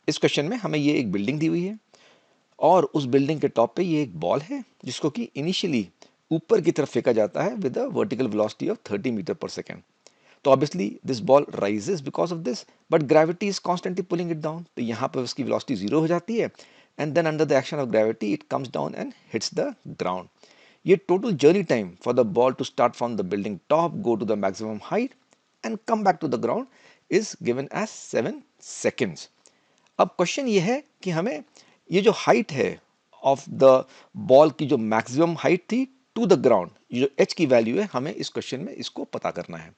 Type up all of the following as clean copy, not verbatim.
इस क्वेश्चन में हमें ये एक बिल्डिंग दी हुई है और उस बिल्डिंग के टॉप पे ये एक बॉल है जिसको कि इनिशियली ऊपर की तरफ फेंका जाता है with a vertical velocity of 30 metre per second. तो obviously this ball rises because of this, but gravity is constantly pulling it down, तो यहाँ पर उसकी वेलोसिटी जीरो हो जाती है and then under the action of gravity it comes down and hits the ground. ये total journey time for the ball to start from the building top, go to the maximum height and come back to the ground is given as 7 seconds. अब question ये है कि हमें ये जो height है of the ball की जो मैक्सिमम हाइट थी टू द ग्राउंड, ये जो एच की वैल्यू है, हमें इस क्वेश्चन में इसको पता करना है।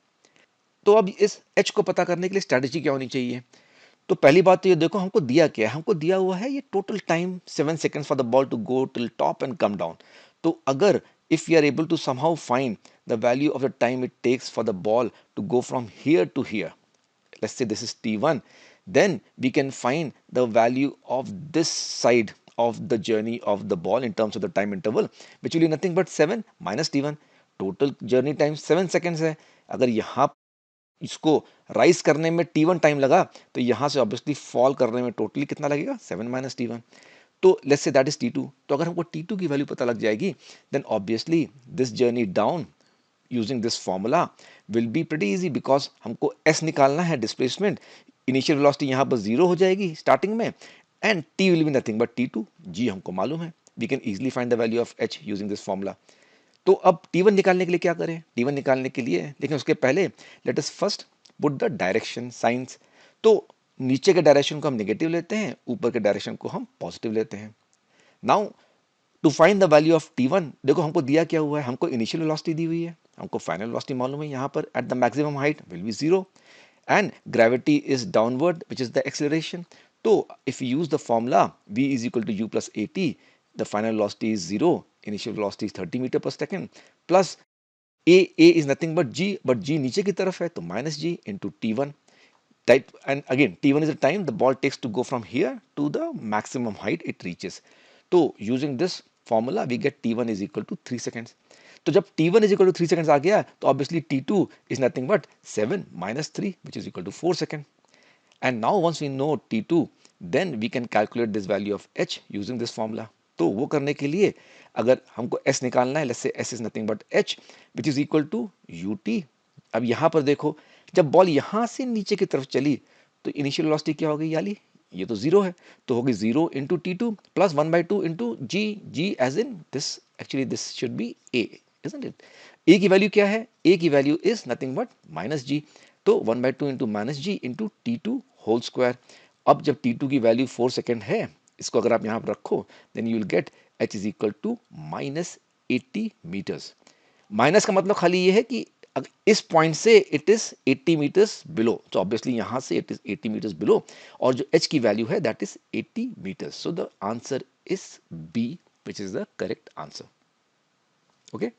तो अब इस एच को पता करने के लिए स्ट्रैटेजी क्या होनी चाहिए? तो पहली बात तो ये देखो हमको दिया क्या है, हमको दिया हुआ है ये total time 7 seconds for the ball to go till top and come down. तो अगर if you are able to somehow find the value of the time it takes for the ball to go from here to here, let's say this is t1, then we can find the value of this side of the journey of the ball in terms of the time interval, which will be nothing but 7 minus t1. total journey time 7 seconds है। अगर यहाँ इसको rise करने में t1 time लगा तो यहाँ से ऑब्वियसली फॉल करने में टोटली कितना लगेगा, 7 माइनस टी वन। तो let's say that is t2। तो अगर हमको t2 की वैल्यू पता लग जाएगी then obviously this journey down using this formula will be pretty easy because हमको s निकालना है डिस्प्लेसमेंट। इनिशियल वेलोसिटी यहाँ पर जीरो हो जाएगी स्टार्टिंग में and t will be nothing but t2। g हमको मालूम है, we can easily find the value of h using this formula। तो अब t1 निकालने के लिए क्या करें? t1 निकालने के लिए लेकिन उसके पहले let us first put the direction science. तो नीचे के डायरेक्शन को हम नेगेटिव लेते हैं, ऊपर के डायरेक्शन को हम पॉजिटिव लेते हैं। Now to find the value of t1, देखो हमको दिया क्या हुआ है, हमको इनिशियल वेलोसिटी दी हुई है, हमको फाइनल वेलोसिटी मालूम है, यहाँ पर at the maximum height will be zero and gravity is downward which is the acceleration. तो if you use the formula v is equal to u plus a t, the final velocity is zero, initial velocity is 30 metre per second, plus a is nothing but g नीचे की तरफ है तो minus g into t1। And again t1 is the time the ball takes to go from here to the maximum height it reaches। तो using this formula we get t1 is equal to 3 seconds। तो जब t1 is equal to 3 seconds आ गया तो obviously t2 is nothing but 7 minus 3 which is equal to 4 seconds। and now once we know t2 then we can calculate this value of h using this formula। तो वो करने के लिए अगर हमको s निकालना है, let's say s is nothing but h which is equal to ut। अब यहाँ पर देखो जब बॉल यहाँ से नीचे की तरफ चली तो इनिशियल वेलोसिटी क्या हो गई याली, ये तो जीरो है, तो होगी zero into t two plus 1/2 into g, g as in this, actually this should be a, isn't it? A की वैल्यू क्या है? ए की value is nothing but minus g, तो 1/2 into minus g into t two whole square. अब जब t two की value 4 second है, इसको अगर आप यहाँ पर रखो then you will get h is equal to minus 80 metres. Minus का मतलब खाली ये है कि इस पॉइंट से इट इज 80 मीटर्स बिलो, तो ऑब्वियसली यहां से इट इज 80 मीटर्स बिलो और जो h की वैल्यू है that is 80 metres. So the answer is B which is the correct answer. Okay.